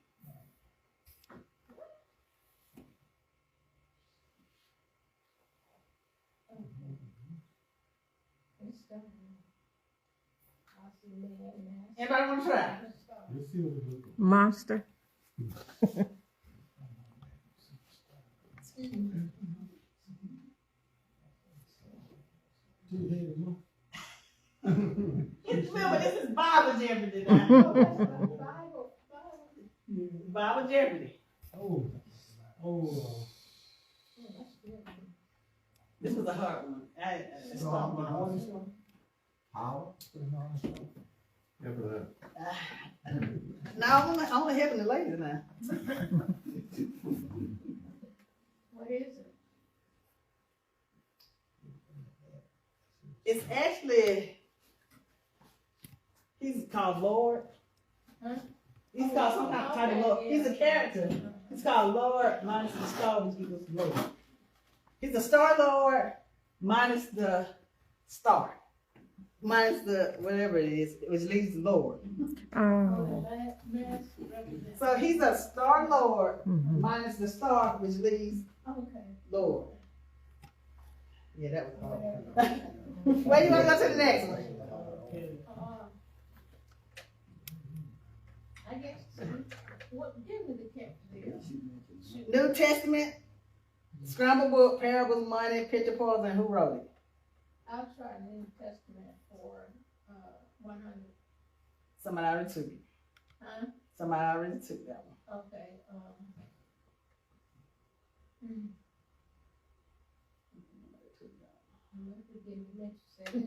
It's done. I see man, mask. Anybody want to try? Non-stop. Let's see what it looks like. Monster. Remember, this is Bible Jeopardy now. Bible. Bible Jeopardy. Oh, That's good. This was a hard one. It's Power. Yeah, for that. Now I'm only helping the ladies now. What is it? It's actually, he's called Lord. Huh? He's called some kind of type of Lord. He's a character. He's called Lord minus the star, which equals Lord. He's a Star Lord minus the star. Minus the whatever it is, which leaves the Lord. Oh. Mask represents. So he's a Star Lord Mhm. minus the star, which leaves Okay. Lord. Yeah, that was hard. Where you want to go to the next one? I guess, what, give me the catch there. New Testament, Scramble Book, Parables, Money, Picture Puzzle, and who wrote it? I'll try the New Testament for, 100. Somebody already took it. Huh? Somebody already took that one. Okay, give me next second.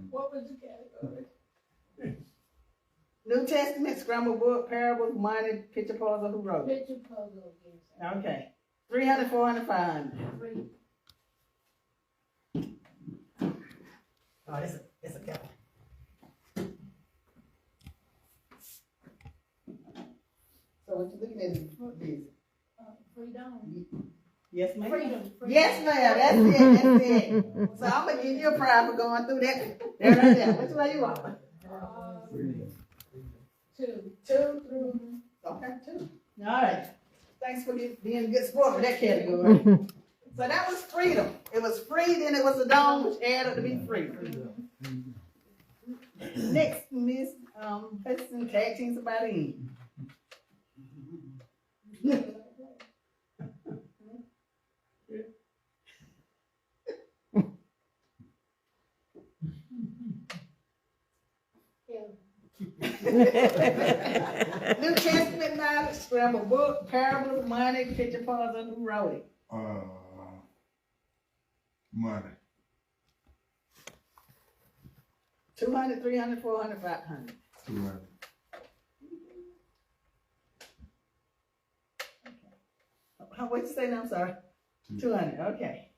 What was the category? New Testament, Scramble Book, Parables, Money, Picture Puzzle, who wrote it? Picture puzzle again. Okay. 300, 400, 500. 3. Oh, it's a good one. So what you looking at is Freedom. yes, ma'am. Freedom. Yes, ma'am. That's it. So I'm gonna give you a prize for going through that. There, right there. Which way you want? 2 through, okay, 2. All right. Thanks for being a good sport with that category. So that was freedom. It was free, then it was a dome, which added to be free. Next, Miss Hudson, tag team somebody in. New Testament knowledge, scramble book, parables, money, picture puzzle, who wrote it? Money. 200, 300, 400, 500. 200. What'd you say now? I'm sorry. 200, okay.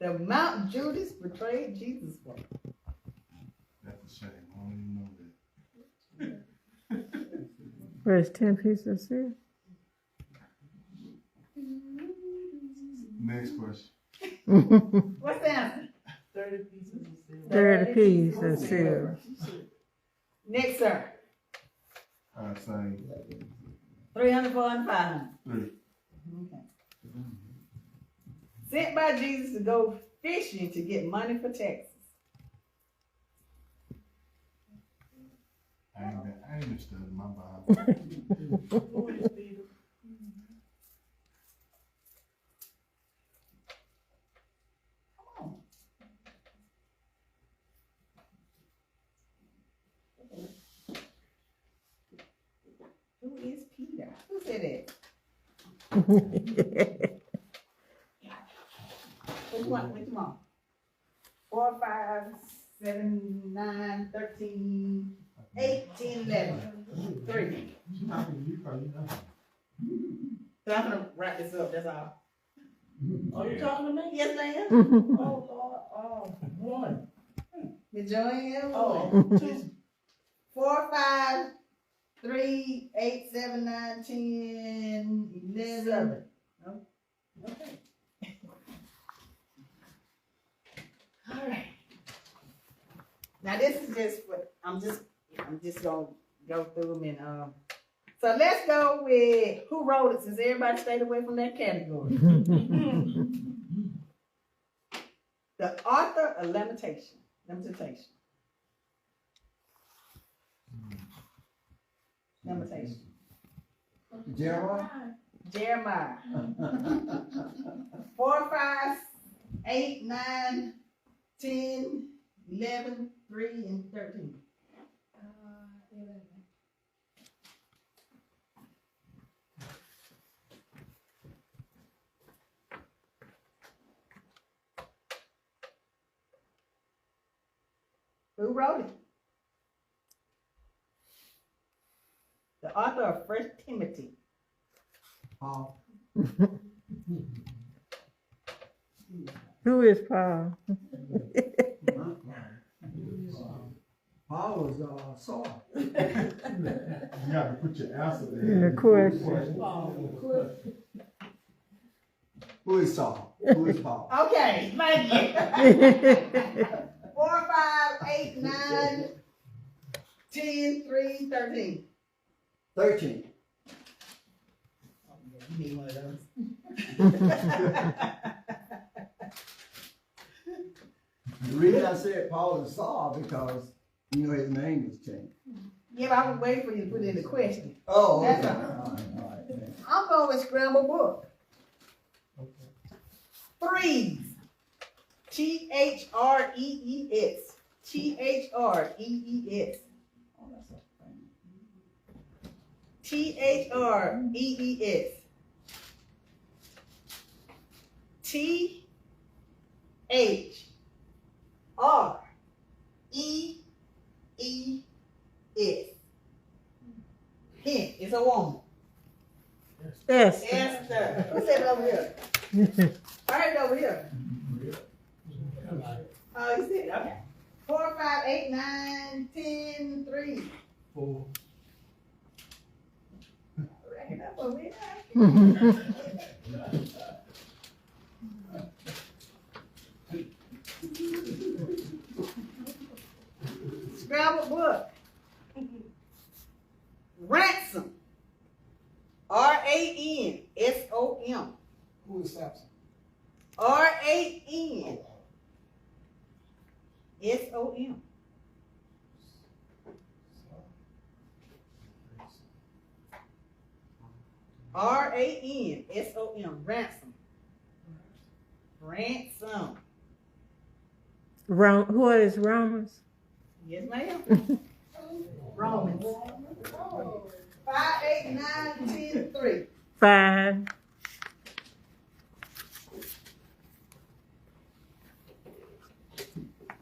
The amount Judas betrayed Jesus for. That's a shame. I don't even know that. Where's 10 pieces of silver? Next question. What's the answer? 30 pieces of silver. 30 pieces of silver. Next, sir. I say 300, 400, 500. 3. Okay. Sent by Jesus to go fishing to get money for taxes. I ain't been studying my Bible. Who is Peter? Who is Peter? Who said that? Which one? Which one? 4, 5, 7, 9, 13, 8, 10, 11. 3. So I'm gonna wrap this up, that's all. Are you talking to me? Yes, ma'am. Oh, Lord. Oh, 1. Miss Joanne? Oh, 2. 4, 5, 3, 8, 7, 9, 10, 11. Oh, okay. All right. Now this is just what I'm just gonna go through them and so let's go with who wrote it since everybody stayed away from that category. The author of Lamentation. Jeremiah. 4, 5, 8, 9, 10, 11, 3, and 13. 11. Who wrote it? The author of 1 Timothy. Paul. Who is Paul? Paul was Saul. You got to put your answer In there. the question. Who is Saul? Who is Paul? Okay, thank you. 4, 5, 8, 9, 10, 3, 13. 13. Oh, yeah, you need one of those. The reason I said Paul is Saul because you know his name is changed. Yeah, but I was waiting for you to put in the question. Oh, okay. That's All right. I'm going with Scramble Book. 3s. Threes. Threes. Trees. Hint, it's a woman. Esther. Esther. Who said it over here? I heard it over here. Oh, you said it, okay. 4, 5, 8, 9, 10, 3. 4. Rack it up over here. Scrabble book. R-A-N-S-O-M. Who is Samson? R-A-N-S-O-M. R-A-N-S-O-M. Ransom. Ransom. Who are these Romans? Yes, ma'am. Romans. 5, 8, 9, 10, 3. 5.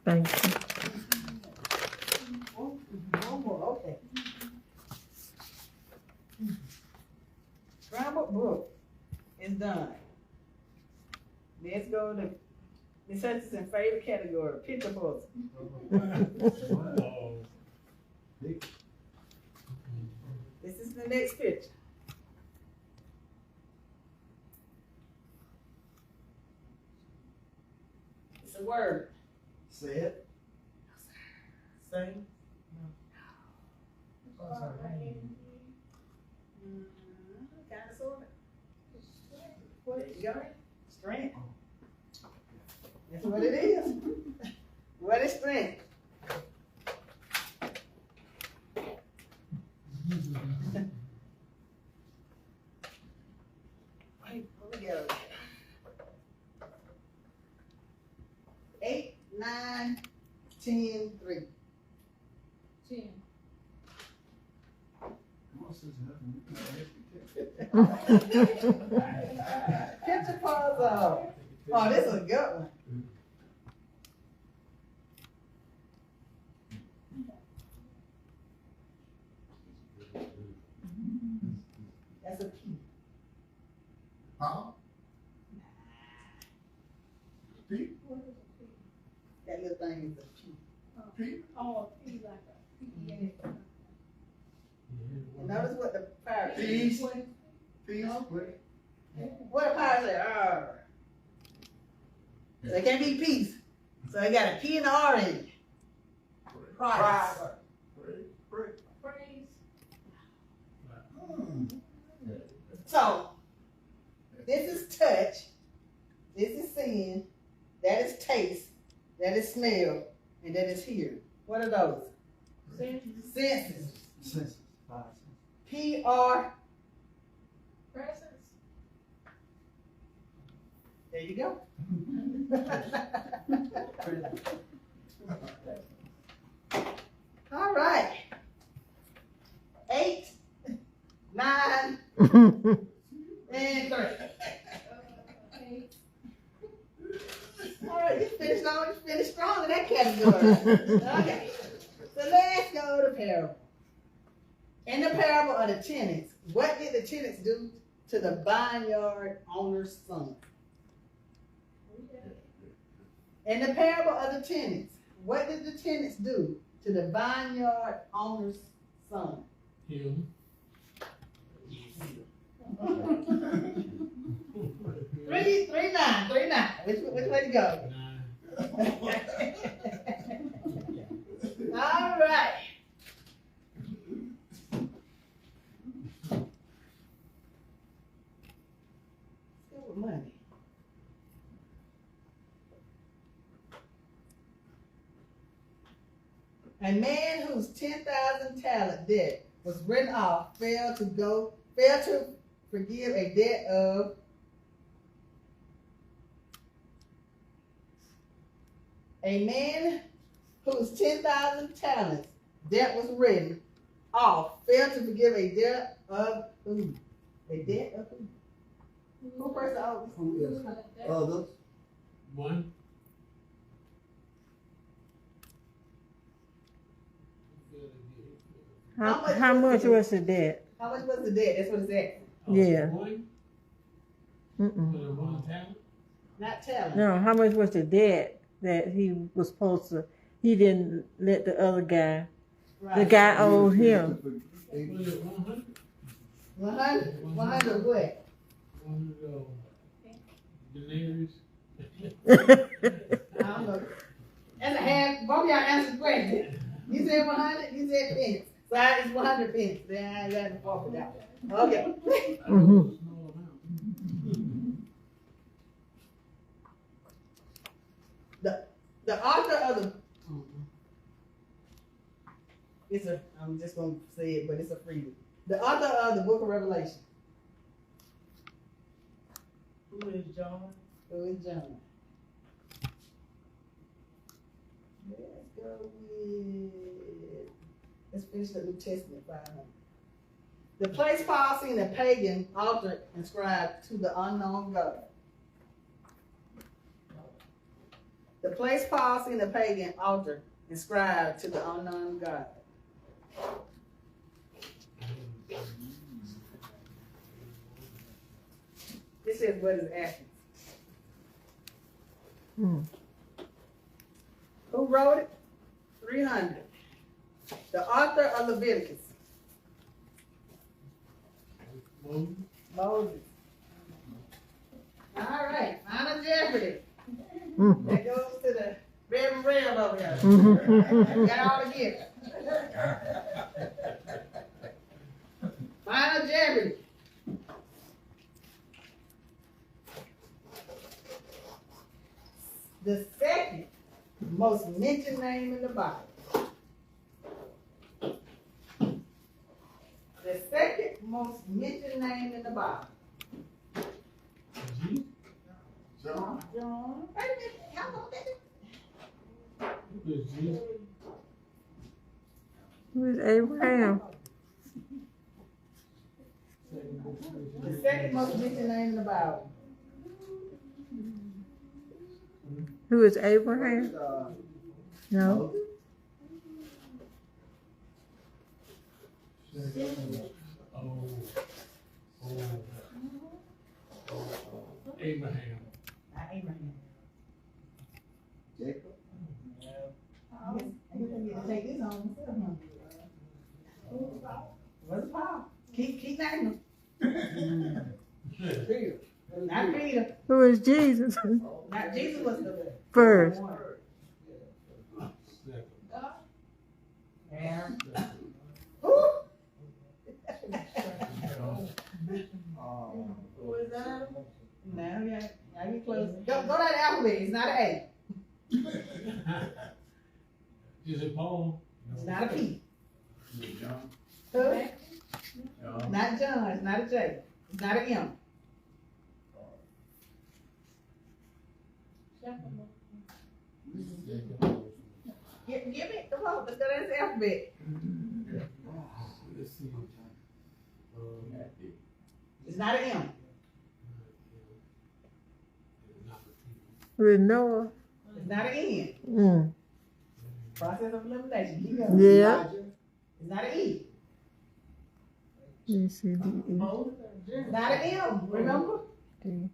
Thank you. One more, okay. Scrambled book is done. Let's go to the Hutchinson in favorite category, picture books. Oh. This is the next picture. It's a word. Say it. Say. Kind of, sort of. What you got it? Strength. That's what it is. What is strength? Wait, we go. 8, 9, 10, 3. 10. Picture puzzle. Oh, this is a good one. That's a P. Huh? P? That little thing is a P. P? Oh, P like a P. And notice what the pirate says. Peace. Peace. What the pirate said? So it can't be peace. So it got a P and an R in it. Price. Praise. So this is touch. This is seeing. That is taste. That is smell. And that is hear. What are those? Sense. Senses. Senses. P-R. Presence. There you go. All right. 8, 9, and 3. All right, you finished on. You finished strong in that category. Okay. So let's go to parable. In the parable of the tenants, what did the tenants do to the vineyard owner's son? In the parable of the tenants, what did the tenants do to the vineyard owner's son? Him. 3, 9, 3, 9. Which way to go? 9. All right. Let's go with money. A man whose 10,000 talent debt was written off failed to forgive a debt of a man whose 10,000 talents debt was written off failed to forgive a debt of who? A debt of who? Who first owes? Who is others? 1. How much was the debt? How much was the debt? That's what it's at. Yeah. 1. Mm-mm. 1 talent. Not talent. No, how much was the debt that he was supposed to? He didn't let the other guy. Right. The guy owed him. Was it 100? 100? 100 what? 100 denarius. I don't know. And both of y'all answered the question. You said 100, you said pence. Side is 100 pence. Then I got to walk it out. Okay. Mhm. The author of the I'm just gonna say it, but it's a freebie. The author of the book of Revelation. Who is John? Who is John? Let's go with, let's finish the New Testament 500. The place Paul seen a pagan altar inscribed to the unknown God. The place Paul seen a pagan altar inscribed to the unknown God. This is what is Athens. Who wrote it? 300. The author of Leviticus. Moses. All right, Anna Jeopardy. That goes to the Reverend Rail over here. Got all the gifts. Final Jeopardy. The second most mentioned name in the Bible. The second most mentioned name in the Bible. John. John. Wait a minute. How long is it? Who is Abraham? The second most mentioned name in the Bible. Who is Abraham? No. Abraham. Not Abraham. Jacob. I guess I'm gonna get to take this home. What's Paul? Keep naming them. Not Peter. Who is Jesus? Not Jesus was the First. Aaron. Who? Who is that? No, yeah. Now you close. Go down the alphabet. It's not an A. Is it Paul? It's not a P. John. Who? Not John. It's not a J. It's not an M. Give me. Come on. Let's go down the alphabet. Let's see. It's not an M. Who is Noah? It's not an N. Mm. Process of elimination. Keep going. Yeah. It's not an E. Let's see. It's not an M. Remember? D.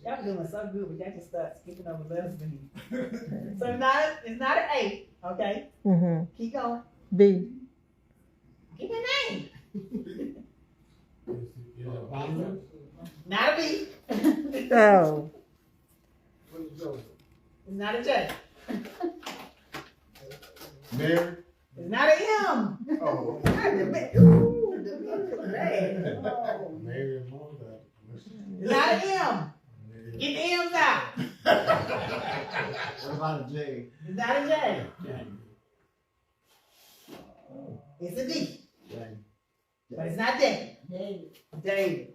Y'all doing so good, but y'all just start skipping over letters for me. So it's not an A. Okay. Mm-hmm. Keep going. B. Give me a name. Is it Barnabas? Not a B. Oh. It's not a J. Mary. It's not an M. Oh. Ooh, the music is bad. Oh. Mary and Martha. It's not an M. Get the M's out. What about a J? It's not a J. It's a D. But it's not David. David.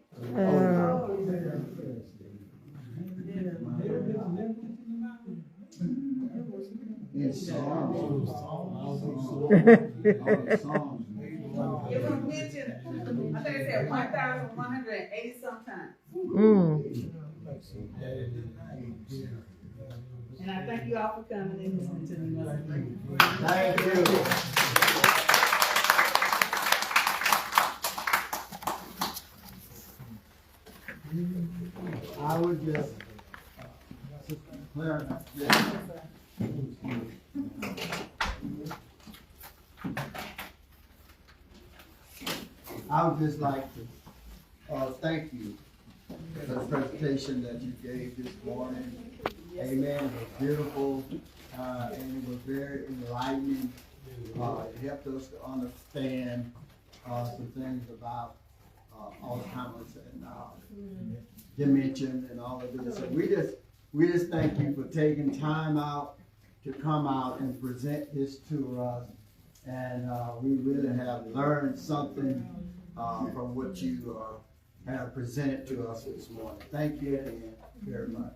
In Psalms. It was mentioned, I think it said 1,180 sometimes. And I thank you all for coming and listening to me. Thank you. I would just clear I would just like to thank you for the presentation that you gave this morning. Amen. It was beautiful, and it was very enlightening. It helped us to understand some things about Alzheimer's and dementia and all of this. So we just thank you for taking time out to come out and present this to us. And we really have learned something from what you have presented to us this morning. Thank you again very much.